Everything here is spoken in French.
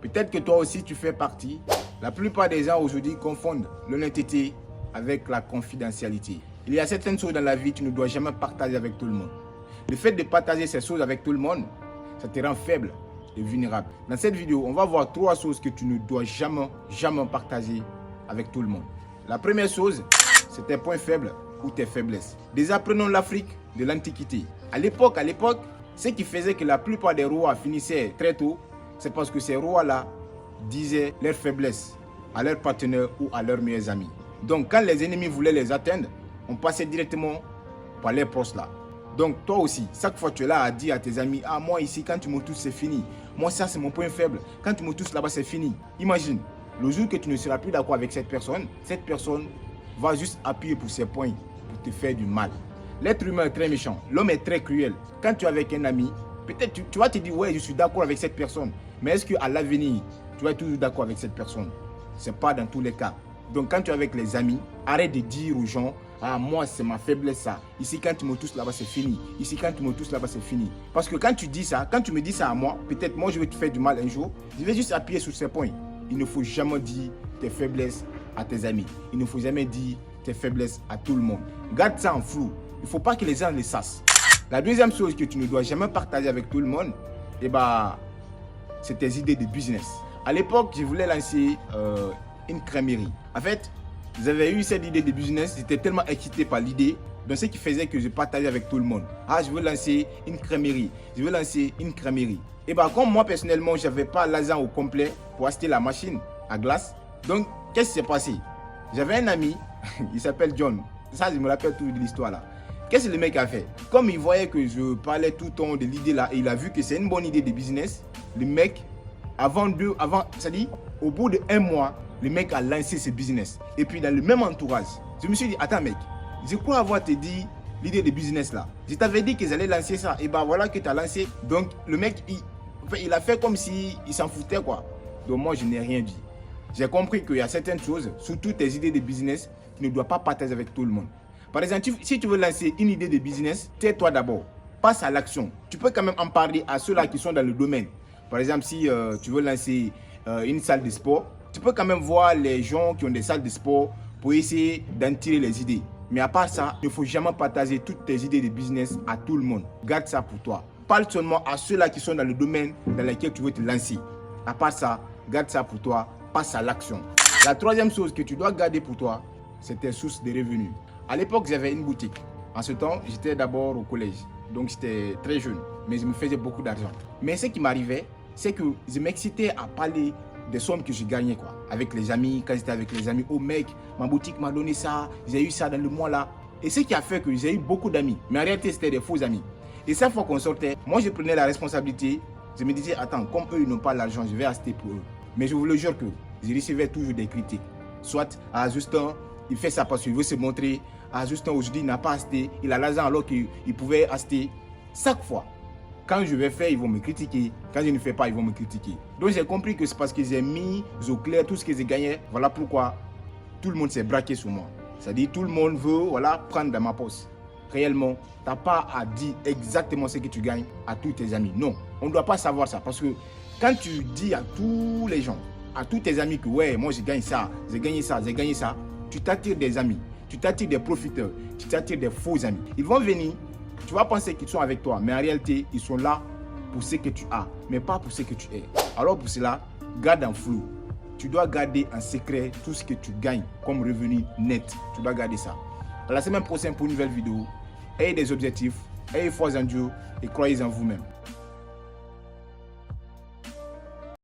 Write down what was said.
Peut-être que toi aussi tu fais partie. La plupart des gens aujourd'hui confondent l'honnêteté avec la confidentialité. Il y a certaines choses dans la vie que tu ne dois jamais partager avec tout le monde. Le fait de partager ces choses avec tout le monde, ça te rend faible et vulnérable. Dans cette vidéo, on va voir 3 choses que tu ne dois jamais partager avec tout le monde. La première chose, c'est tes points faibles ou tes faiblesses. Déjà, prenons l'Afrique de l'Antiquité. À l'époque, ce qui faisait que la plupart des rois finissaient très tôt, c'est parce que ces rois-là disaient leurs faiblesses à leurs partenaires ou à leurs meilleurs amis. Donc, quand les ennemis voulaient les atteindre, on passait directement par les postes là. Donc, toi aussi, chaque fois tu es là à dire à tes amis, ah, moi ici, quand tu me touches, c'est fini. Moi, ça, c'est mon point faible. Quand tu me touches là-bas, c'est fini. Imagine, le jour que tu ne seras plus d'accord avec cette personne va juste appuyer pour ses points pour te faire du mal. L'être humain est très méchant. L'homme est très cruel. Quand tu es avec un ami, peut-être tu vas te dire, ouais, je suis d'accord avec cette personne. Mais est-ce qu'à l'avenir, tu vas être toujours d'accord avec cette personne? Ce n'est pas dans tous les cas. Donc, quand tu es avec les amis, arrête de dire aux gens, ah, moi, c'est ma faiblesse, ça. Ici, quand tu me touches là-bas, c'est fini. Ici, quand tu me touches là-bas, c'est fini. Parce que quand tu dis ça, quand tu me dis ça à moi, peut-être moi, je vais te faire du mal un jour. Je vais juste appuyer sur ces points. Il ne faut jamais dire tes faiblesses à tes amis. Il ne faut jamais dire tes faiblesses à tout le monde. Garde ça en flou. Il ne faut pas que les gens le sachent. La deuxième chose que tu ne dois jamais partager avec tout le monde, c'est tes idées de business. À l'époque, je voulais lancer une crèmerie. En fait, j'avais eu cette idée de business, j'étais tellement excité par l'idée, donc ce qui faisait que je partageais avec tout le monde. Ah, je veux lancer une crèmerie, je veux lancer une crèmerie. Et comme moi personnellement, je n'avais pas l'argent au complet pour acheter la machine à glace, donc qu'est-ce qui s'est passé? J'avais un ami, il s'appelle John, ça je me rappelle tout de l'histoire là. Qu'est-ce que le mec a fait? Comme il voyait que je parlais tout le temps de l'idée là, et il a vu que c'est une bonne idée de business, le mec, au bout d'1 mois, le mec a lancé ce business. Et puis dans le même entourage, je me suis dit, attends mec, je crois avoir te dit l'idée de business là. Je t'avais dit qu'ils allaient lancer ça. Et voilà que tu as lancé. Donc le mec, il a fait comme s'il s'en foutait quoi. Donc moi, je n'ai rien dit. J'ai compris qu'il y a certaines choses, surtout tes idées de business, tu ne dois pas partager avec tout le monde. Par exemple, si tu veux lancer une idée de business, tais-toi d'abord. Passe à l'action. Tu peux quand même en parler à ceux-là qui sont dans le domaine. Par exemple, si tu veux lancer une salle de sport, tu peux quand même voir les gens qui ont des salles de sport pour essayer d'en tirer les idées. Mais à part ça, il ne faut jamais partager toutes tes idées de business à tout le monde. Garde ça pour toi. Parle seulement à ceux-là qui sont dans le domaine dans lequel tu veux te lancer. À part ça, garde ça pour toi. Passe à l'action. La troisième chose que tu dois garder pour toi, c'est tes sources de revenus. À l'époque, j'avais une boutique. En ce temps, j'étais d'abord au collège. Donc, j'étais très jeune. Mais je me faisais beaucoup d'argent. Mais ce qui m'arrivait, c'est que je m'excitais à parler des sommes que je gagnais quoi. Avec les amis, quand j'étais avec les amis, oh mec, ma boutique m'a donné ça, j'ai eu ça dans le mois là. Et ce qui a fait que j'ai eu beaucoup d'amis. Mais en réalité, c'était des faux amis. Et chaque fois qu'on sortait, moi je prenais la responsabilité. Je me disais, attends, comme eux ils n'ont pas l'argent, je vais acheter pour eux. Mais je vous le jure que je recevais toujours des critiques. Soit, ah Justin, il fait ça parce qu'il veut se montrer. Ah Justin, aujourd'hui, il n'a pas acheté. Il a l'argent alors qu'il pouvait acheter. Chaque fois. Quand je vais faire, ils vont me critiquer. Quand je ne fais pas, ils vont me critiquer. Donc j'ai compris que c'est parce que j'ai mis au clair tout ce que j'ai gagné. Voilà pourquoi tout le monde s'est braqué sur moi. C'est-à-dire tout le monde veut prendre dans ma poche. Réellement, tu n'as pas à dire exactement ce que tu gagnes à tous tes amis. Non, on ne doit pas savoir ça. Parce que quand tu dis à tous les gens, à tous tes amis que ouais, moi j'ai gagné ça, j'ai gagné ça, j'ai gagné ça, tu t'attires des amis, tu t'attires des profiteurs, tu t'attires des faux amis. Ils vont venir. Tu vas penser qu'ils sont avec toi, mais en réalité, ils sont là pour ce que tu as, mais pas pour ce que tu es. Alors pour cela, garde en flou. Tu dois garder en secret tout ce que tu gagnes comme revenu net. Tu dois garder ça. À la semaine prochaine pour une nouvelle vidéo. Ayez des objectifs, ayez foi en Dieu et croyez en vous-même.